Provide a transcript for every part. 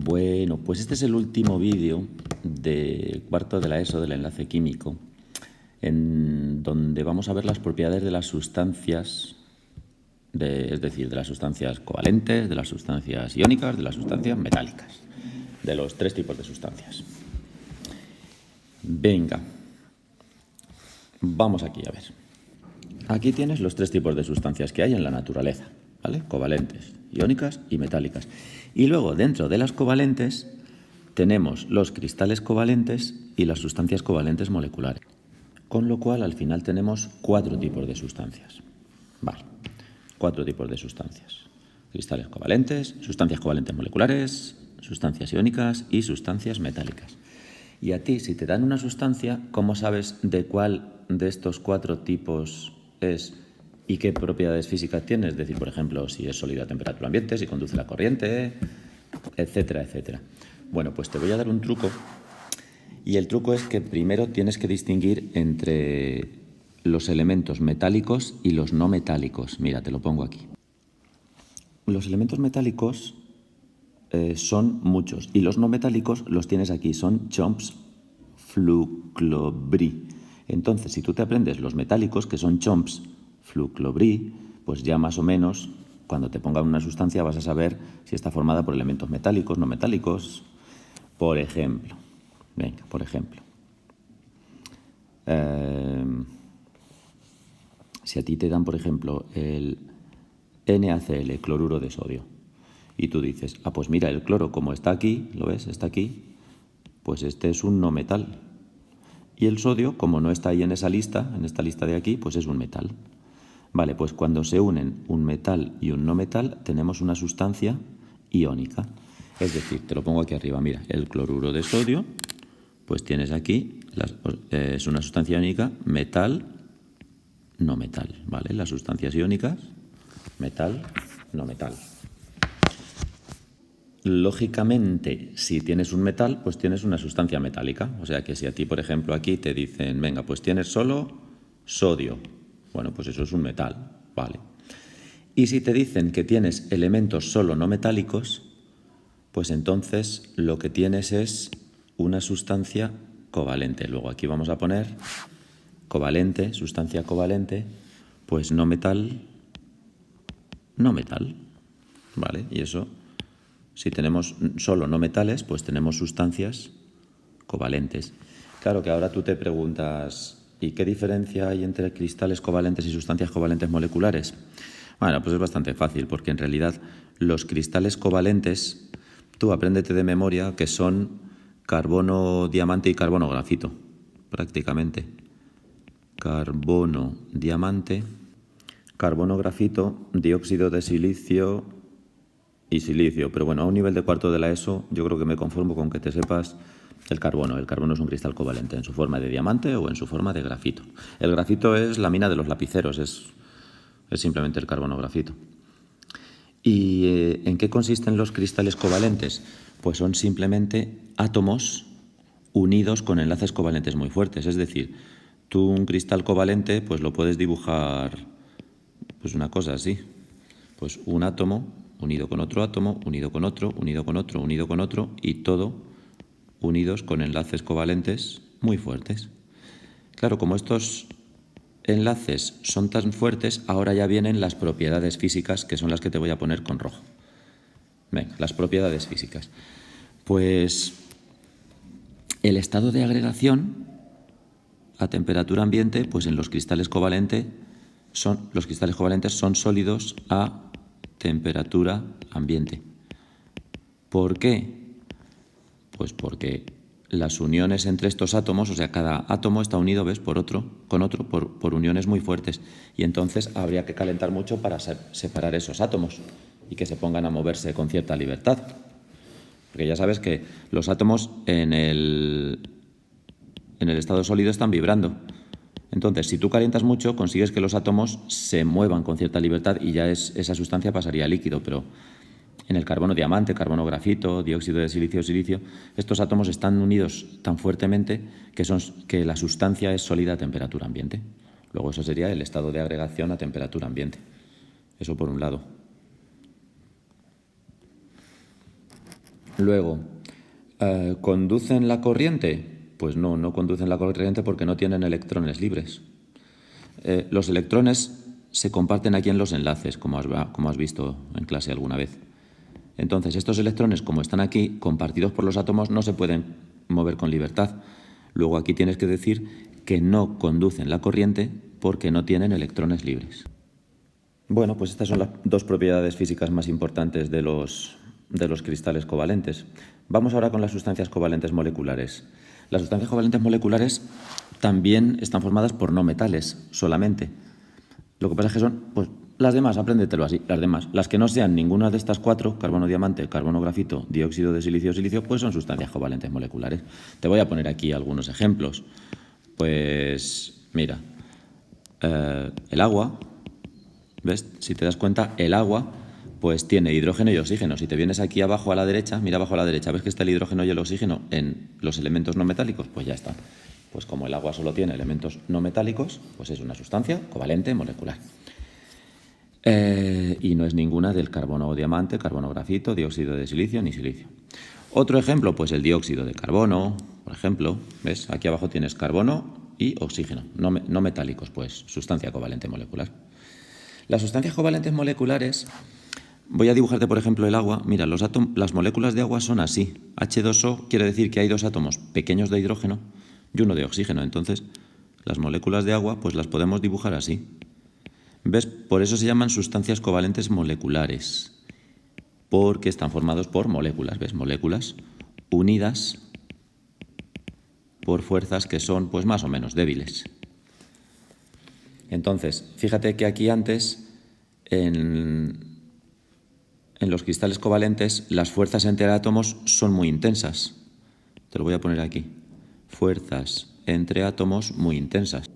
Bueno, pues este es el último vídeo de cuarto de la ESO del enlace químico, en donde vamos a ver las propiedades de las sustancias, es decir, de las sustancias covalentes, de las sustancias iónicas, de las sustancias metálicas, de los tres tipos de sustancias. Venga, vamos aquí a ver. Aquí tienes los tres tipos de sustancias que hay en la naturaleza, ¿vale? Covalentes, iónicas y metálicas. Y luego, dentro de las covalentes, tenemos los cristales covalentes y las sustancias covalentes moleculares. Con lo cual, al final tenemos cuatro tipos de sustancias. Vale, cuatro tipos de sustancias. Cristales covalentes, sustancias covalentes moleculares, sustancias iónicas y sustancias metálicas. Y a ti, si te dan una sustancia, ¿cómo sabes de cuál de estos cuatro tipos es y qué propiedades físicas tiene? Es decir, por ejemplo, si es sólida a temperatura ambiente, si conduce la corriente, etcétera, etcétera. Bueno, pues te voy a dar un truco. Y el truco es que primero tienes que distinguir entre los elementos metálicos y los no metálicos. Mira, te lo pongo aquí. Los elementos metálicos son muchos y los no metálicos los tienes aquí, son Chomps Fluclobri. Entonces, si tú te aprendes los metálicos, que son Chomps Fluclobri, pues ya más o menos, cuando te pongan una sustancia vas a saber si está formada por elementos metálicos, no metálicos. Por ejemplo, venga, por ejemplo, si a ti te dan, por ejemplo, el NaCl, cloruro de sodio, y tú dices, ah, pues mira, el cloro como está aquí, ¿lo ves? Está aquí, pues este es un no metal. Y el sodio, como no está ahí en esa lista, en esta lista de aquí, pues es un metal. Vale, pues cuando se unen un metal y un no metal, tenemos una sustancia iónica. Es decir, te lo pongo aquí arriba, mira, el cloruro de sodio, pues tienes aquí, es una sustancia iónica, metal, no metal, ¿vale? Las sustancias iónicas, metal, no metal. Lógicamente, si tienes un metal, pues tienes una sustancia metálica. O sea que si a ti, por ejemplo, aquí te dicen, venga, pues tienes solo sodio. Bueno, pues eso es un metal, ¿vale? Y si te dicen que tienes elementos solo no metálicos, pues entonces lo que tienes es una sustancia covalente. Luego aquí vamos a poner covalente, sustancia covalente, pues no metal, ¿vale? Y eso... Si tenemos solo no metales, pues tenemos sustancias covalentes. Claro que ahora tú te preguntas, ¿y qué diferencia hay entre cristales covalentes y sustancias covalentes moleculares? Bueno, pues es bastante fácil, porque en realidad los cristales covalentes, tú apréndete de memoria que son carbono, diamante y carbono, grafito, prácticamente. Carbono, diamante, carbono, grafito, dióxido de silicio y silicio, pero bueno, a un nivel de cuarto de la ESO yo creo que me conformo con que te sepas el carbono. El carbono es un cristal covalente en su forma de diamante o en su forma de grafito. El grafito es la mina de los lapiceros, es simplemente el carbono grafito. ¿Y en qué consisten los cristales covalentes? Pues son simplemente átomos unidos con enlaces covalentes muy fuertes. Es decir, tú un cristal covalente pues lo puedes dibujar pues una cosa así, pues un átomo unido con otro átomo, unido con otro, unido con otro, unido con otro, y todo unidos con enlaces covalentes muy fuertes. Claro, como estos enlaces son tan fuertes, ahora ya vienen las propiedades físicas, que son las que te voy a poner con rojo. Venga, las propiedades físicas. Pues el estado de agregación a temperatura ambiente, pues en los cristales covalentes son sólidos a temperatura ambiente. ¿Por qué? Pues porque las uniones entre estos átomos, o sea, cada átomo está unido, ¿ves?, por uniones muy fuertes. Y entonces habría que calentar mucho para separar esos átomos y que se pongan a moverse con cierta libertad. Porque ya sabes que los átomos en el estado sólido están vibrando. Entonces, si tú calientas mucho, consigues que los átomos se muevan con cierta libertad y ya esa sustancia pasaría a líquido, pero en el carbono diamante, carbono grafito, dióxido de silicio, silicio, estos átomos están unidos tan fuertemente que la sustancia es sólida a temperatura ambiente. Luego eso sería el estado de agregación a temperatura ambiente. Eso por un lado. Luego, ¿conducen la corriente? Pues no conducen la corriente porque no tienen electrones libres. Los electrones se comparten aquí en los enlaces, como has visto en clase alguna vez. Entonces, estos electrones, como están aquí, compartidos por los átomos, no se pueden mover con libertad. Luego aquí tienes que decir que no conducen la corriente porque no tienen electrones libres. Bueno, pues estas son las dos propiedades físicas más importantes de los cristales covalentes. Vamos ahora con las sustancias covalentes moleculares. Las sustancias covalentes moleculares también están formadas por no metales solamente. Lo que pasa es que son, pues, las demás, apréndetelo así, las demás. Las que no sean ninguna de estas cuatro, carbono diamante, carbono grafito, dióxido de silicio, silicio, pues son sustancias covalentes moleculares. Te voy a poner aquí algunos ejemplos. Pues, mira, el agua, ¿ves? Si te das cuenta, el agua pues tiene hidrógeno y oxígeno. Si te vienes aquí abajo a la derecha, mira abajo a la derecha, ¿ves que está el hidrógeno y el oxígeno en los elementos no metálicos? Pues ya está. Pues como el agua solo tiene elementos no metálicos, pues es una sustancia covalente molecular. Y no es ninguna del carbono diamante, carbono grafito, dióxido de silicio ni silicio. Otro ejemplo, pues el dióxido de carbono, por ejemplo, ¿ves? Aquí abajo tienes carbono y oxígeno, no metálicos, pues sustancia covalente molecular. Las sustancias covalentes moleculares, voy a dibujarte por ejemplo el agua. Mira, las moléculas de agua son así. H2O quiere decir que hay dos átomos pequeños de hidrógeno y uno de oxígeno. Entonces, las moléculas de agua pues las podemos dibujar así. ¿Ves? Por eso se llaman sustancias covalentes moleculares, porque están formados por moléculas, ¿ves? Moléculas unidas por fuerzas que son pues más o menos débiles. Entonces, fíjate que aquí antes, en los cristales covalentes, las fuerzas entre átomos son muy intensas. Te lo voy a poner aquí. Fuerzas entre átomos muy intensas.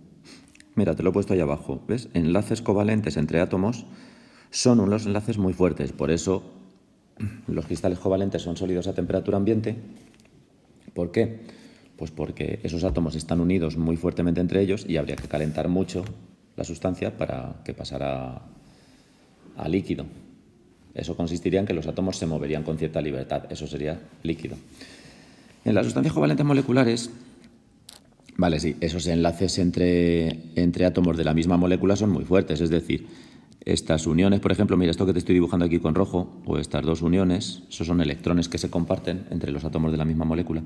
Mira, te lo he puesto ahí abajo, ¿ves? Enlaces covalentes entre átomos son unos enlaces muy fuertes. Por eso los cristales covalentes son sólidos a temperatura ambiente. ¿Por qué? Pues porque esos átomos están unidos muy fuertemente entre ellos y habría que calentar mucho la sustancia para que pasara a líquido. Eso consistiría en que los átomos se moverían con cierta libertad. Eso sería líquido. En las sustancias covalentes moleculares, vale, sí, esos enlaces entre átomos de la misma molécula son muy fuertes. Es decir, estas uniones, por ejemplo, mira esto que te estoy dibujando aquí con rojo, o estas dos uniones, esos son electrones que se comparten entre los átomos de la misma molécula,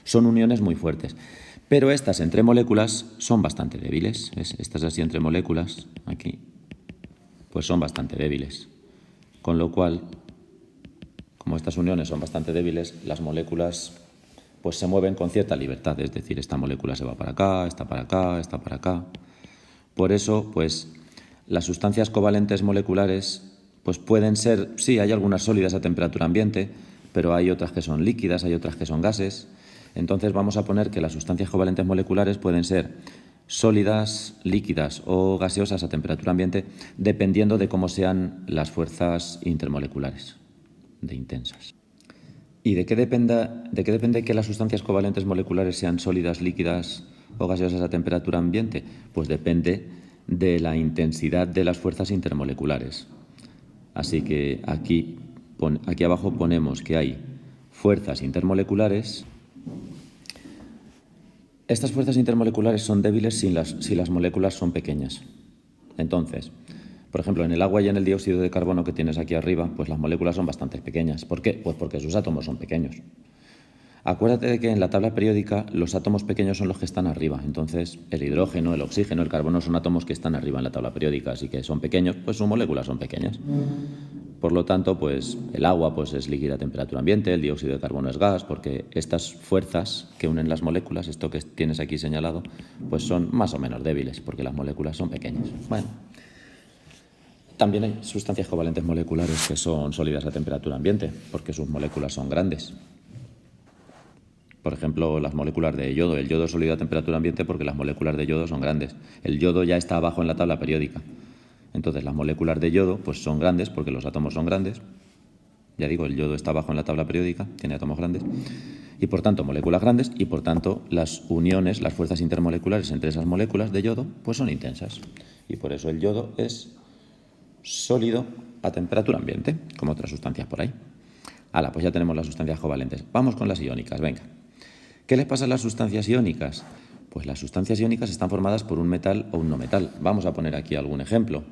son uniones muy fuertes. Pero estas entre moléculas son bastante débiles. ¿Ves? Estas así entre moléculas, aquí, pues son bastante débiles. Con lo cual, como estas uniones son bastante débiles, las moléculas pues se mueven con cierta libertad. Es decir, esta molécula se va para acá, esta para acá, esta para acá. Por eso, pues, las sustancias covalentes moleculares pues pueden ser, sí, hay algunas sólidas a temperatura ambiente, pero hay otras que son líquidas, hay otras que son gases. Entonces vamos a poner que las sustancias covalentes moleculares pueden ser sólidas, líquidas o gaseosas a temperatura ambiente, dependiendo de cómo sean las fuerzas intermoleculares, de intensas. ¿Y de qué depende que las sustancias covalentes moleculares sean sólidas, líquidas o gaseosas a temperatura ambiente? Pues depende de la intensidad de las fuerzas intermoleculares. Así que aquí abajo ponemos que hay fuerzas intermoleculares. Estas fuerzas intermoleculares son débiles si las moléculas son pequeñas. Entonces, por ejemplo, en el agua y en el dióxido de carbono que tienes aquí arriba, pues las moléculas son bastante pequeñas. ¿Por qué? Pues porque sus átomos son pequeños. Acuérdate de que en la tabla periódica los átomos pequeños son los que están arriba. Entonces, el hidrógeno, el oxígeno, el carbono son átomos que están arriba en la tabla periódica, así que son pequeños, pues sus moléculas son pequeñas. Por lo tanto, pues el agua pues, es líquida a temperatura ambiente, el dióxido de carbono es gas, porque estas fuerzas que unen las moléculas, esto que tienes aquí señalado, pues son más o menos débiles, porque las moléculas son pequeñas. Bueno, también hay sustancias covalentes moleculares que son sólidas a temperatura ambiente, porque sus moléculas son grandes. Por ejemplo, las moléculas de yodo. El yodo es sólido a temperatura ambiente porque las moléculas de yodo son grandes. El yodo ya está abajo en la tabla periódica. Entonces, las moléculas de yodo pues son grandes porque los átomos son grandes. Ya digo, el yodo está abajo en la tabla periódica, tiene átomos grandes. Y por tanto, moléculas grandes y por tanto, las uniones, las fuerzas intermoleculares entre esas moléculas de yodo pues son intensas. Y por eso el yodo es sólido a temperatura ambiente, como otras sustancias por ahí. Hala, pues ya tenemos las sustancias covalentes. Vamos con las iónicas, venga. ¿Qué les pasa a las sustancias iónicas? Pues las sustancias iónicas están formadas por un metal o un no metal. Vamos a poner aquí algún ejemplo.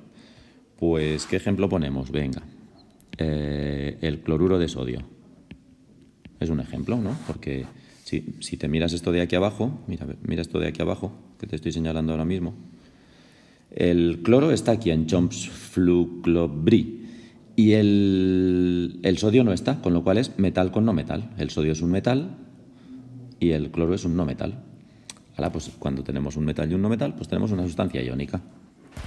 Pues, ¿qué ejemplo ponemos? Venga, el cloruro de sodio. Es un ejemplo, ¿no? Porque si te miras esto de aquí abajo, mira esto de aquí abajo, que te estoy señalando ahora mismo, el cloro está aquí en Chomsflugchlorobri y el sodio no está, con lo cual es metal con no metal. El sodio es un metal y el cloro es un no metal. Ahora, pues cuando tenemos un metal y un no metal, pues tenemos una sustancia iónica.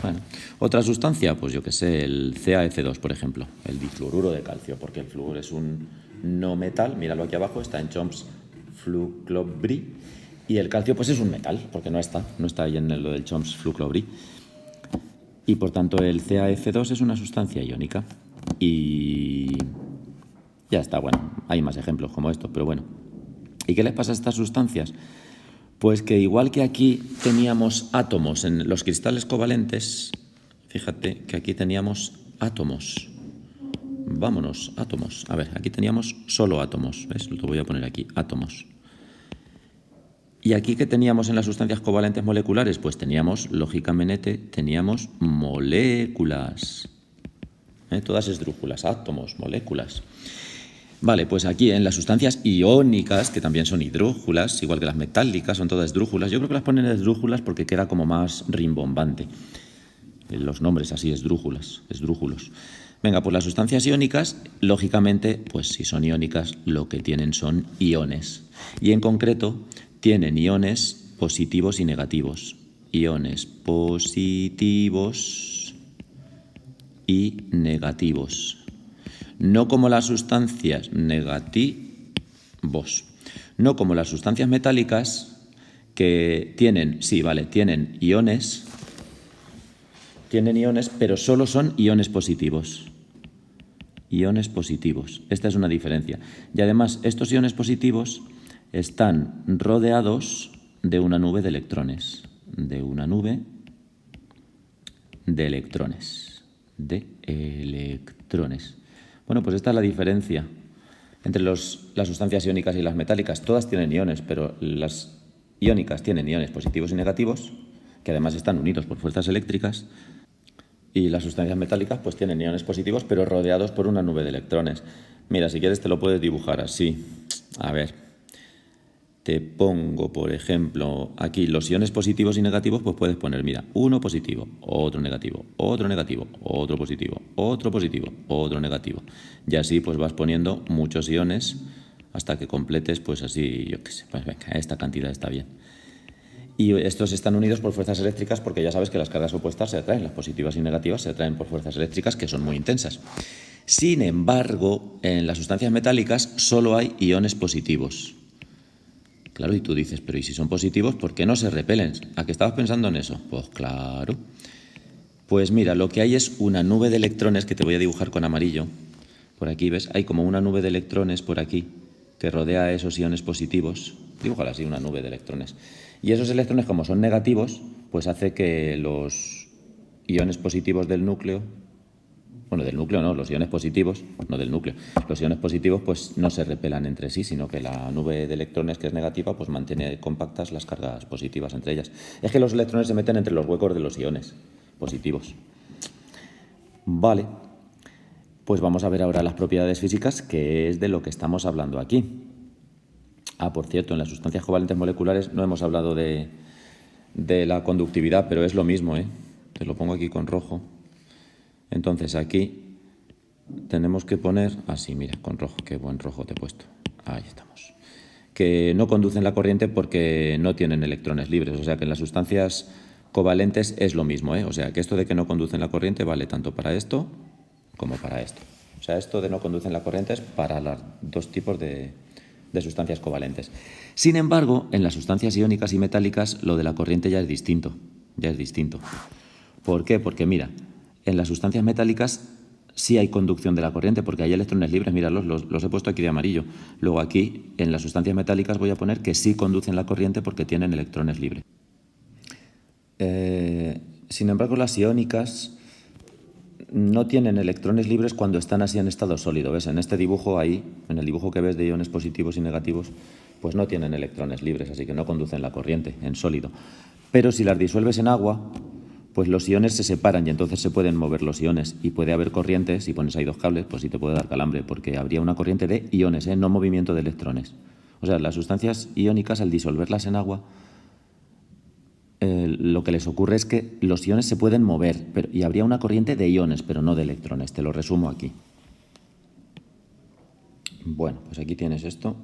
Bueno, otra sustancia, pues yo que sé, el CaF2, por ejemplo, el difluoruro de calcio, porque el flúor es un no metal, míralo aquí abajo, está en Chomsflugchlorobri, y el calcio pues es un metal, porque no está ahí en lo del Chomsflugchlorobri, y por tanto el CaF2 es una sustancia iónica, y ya está, bueno, hay más ejemplos como estos, pero bueno. ¿Y qué les pasa a estas sustancias? Pues que igual que aquí teníamos átomos en los cristales covalentes, fíjate que aquí teníamos átomos. Vámonos, átomos. A ver, aquí teníamos solo átomos, ¿ves? Lo voy a poner aquí, átomos. ¿Y aquí qué teníamos en las sustancias covalentes moleculares? Pues teníamos, lógicamente, teníamos moléculas. Todas esdrújulas, átomos, moléculas. Vale, pues aquí en las sustancias iónicas, que también son hidrújulas, igual que las metálicas, son todas esdrújulas. Yo creo que las ponen esdrújulas porque queda como más rimbombante. Los nombres así, esdrújulos. Venga, pues las sustancias iónicas, lógicamente, pues si son iónicas, lo que tienen son iones. Y en concreto, tienen iones positivos y negativos. Iones positivos y negativos. No como las sustancias negativos. No como las sustancias metálicas que tienen, tienen iones, pero solo son iones positivos. Iones positivos. Esta es una diferencia. Y además, estos iones positivos están rodeados de una nube de electrones. De una nube de electrones. Bueno, pues esta es la diferencia entre las sustancias iónicas y las metálicas. Todas tienen iones, pero las iónicas tienen iones positivos y negativos, que además están unidos por fuerzas eléctricas, y las sustancias metálicas pues tienen iones positivos, pero rodeados por una nube de electrones. Mira, si quieres te lo puedes dibujar así. A ver, te pongo, por ejemplo, aquí los iones positivos y negativos, pues puedes poner, mira, uno positivo, otro negativo, otro negativo, otro positivo, otro positivo, otro negativo. Y así pues vas poniendo muchos iones hasta que completes, pues así, yo qué sé, pues venga, esta cantidad está bien. Y estos están unidos por fuerzas eléctricas porque ya sabes que las cargas opuestas se atraen, las positivas y negativas se atraen por fuerzas eléctricas que son muy intensas. Sin embargo, en las sustancias metálicas solo hay iones positivos. Claro, y tú dices, pero ¿y si son positivos, por qué no se repelen? ¿A qué estabas pensando en eso? Pues claro. Pues mira, lo que hay es una nube de electrones que te voy a dibujar con amarillo. Por aquí, ¿ves? Hay como una nube de electrones por aquí que rodea a esos iones positivos. Dibújala así, una nube de electrones. Y esos electrones, como son negativos, pues hace que los iones positivos del núcleo, bueno, del núcleo no, los iones positivos, no del núcleo, los iones positivos pues no se repelan entre sí, sino que la nube de electrones que es negativa pues mantiene compactas las cargas positivas entre ellas. Es que los electrones se meten entre los huecos de los iones positivos. Vale, pues vamos a ver ahora las propiedades físicas, que es de lo que estamos hablando aquí. Ah, por cierto, en las sustancias covalentes moleculares no hemos hablado de la conductividad, pero es lo mismo, ¿eh? Te lo pongo aquí con rojo. Entonces aquí tenemos que poner, así, mira, con rojo, qué buen rojo te he puesto. Ahí estamos. Que no conducen la corriente porque no tienen electrones libres, o sea que en las sustancias covalentes es lo mismo, ¿eh? O sea que esto de que no conducen la corriente vale tanto para esto como para esto. O sea, esto de no conducen la corriente es para los dos tipos de sustancias covalentes. Sin embargo, en las sustancias iónicas y metálicas lo de la corriente ya es distinto. ¿Por qué? Porque mira, en las sustancias metálicas sí hay conducción de la corriente porque hay electrones libres, míralos, los he puesto aquí de amarillo. Luego aquí, en las sustancias metálicas voy a poner que sí conducen la corriente porque tienen electrones libres. Sin embargo, las iónicas no tienen electrones libres cuando están así en estado sólido. ¿Ves? En este dibujo ahí, en el dibujo que ves de iones positivos y negativos, pues no tienen electrones libres, así que no conducen la corriente en sólido. Pero si las disuelves en agua, pues los iones se separan y entonces se pueden mover los iones y puede haber corrientes. Si pones ahí dos cables, pues sí te puede dar calambre, porque habría una corriente de iones, no movimiento de electrones. O sea, las sustancias iónicas, al disolverlas en agua, lo que les ocurre es que los iones se pueden mover y habría una corriente de iones, pero no de electrones. Te lo resumo aquí. Bueno, pues aquí tienes esto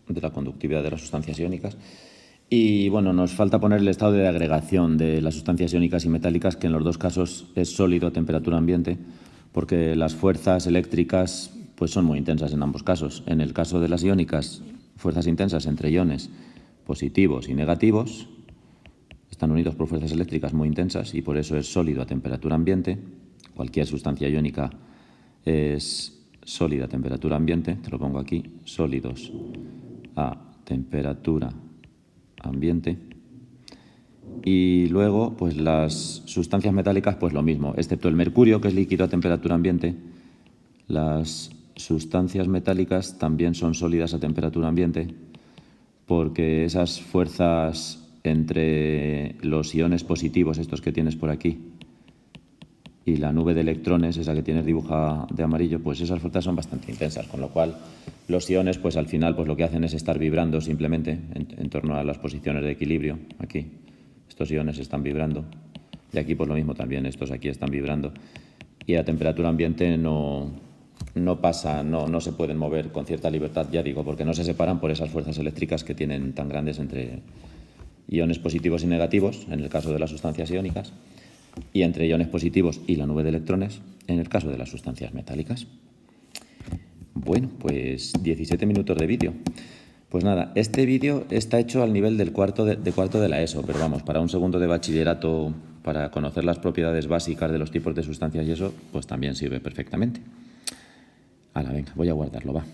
de la conductividad de las sustancias iónicas. Y bueno, nos falta poner el estado de agregación de las sustancias iónicas y metálicas, que en los dos casos es sólido a temperatura ambiente, porque las fuerzas eléctricas pues son muy intensas en ambos casos. En el caso de las iónicas, fuerzas intensas entre iones positivos y negativos, están unidos por fuerzas eléctricas muy intensas y por eso es sólido a temperatura ambiente. Cualquier sustancia iónica es sólida a temperatura ambiente, te lo pongo aquí, sólidos a temperatura ambiente. Y luego, pues las sustancias metálicas, pues lo mismo, excepto el mercurio, que es líquido a temperatura ambiente. Las sustancias metálicas también son sólidas a temperatura ambiente porque esas fuerzas entre los iones positivos, estos que tienes por aquí, y la nube de electrones, esa que tienes dibujada de amarillo, pues esas fuerzas son bastante intensas, con lo cual los iones, pues al final, pues lo que hacen es estar vibrando simplemente en torno a las posiciones de equilibrio. Aquí, estos iones están vibrando, y aquí pues lo mismo también, estos aquí están vibrando, y a temperatura ambiente no se pueden mover con cierta libertad, ya digo, porque no se separan por esas fuerzas eléctricas que tienen tan grandes entre iones positivos y negativos, en el caso de las sustancias iónicas, y entre iones positivos y la nube de electrones, en el caso de las sustancias metálicas. Bueno, pues 17 minutos de vídeo. Pues nada, este vídeo está hecho al nivel del cuarto de la ESO, pero vamos, para un segundo de bachillerato, para conocer las propiedades básicas de los tipos de sustancias y eso, pues también sirve perfectamente. Venga, voy a guardarlo, va.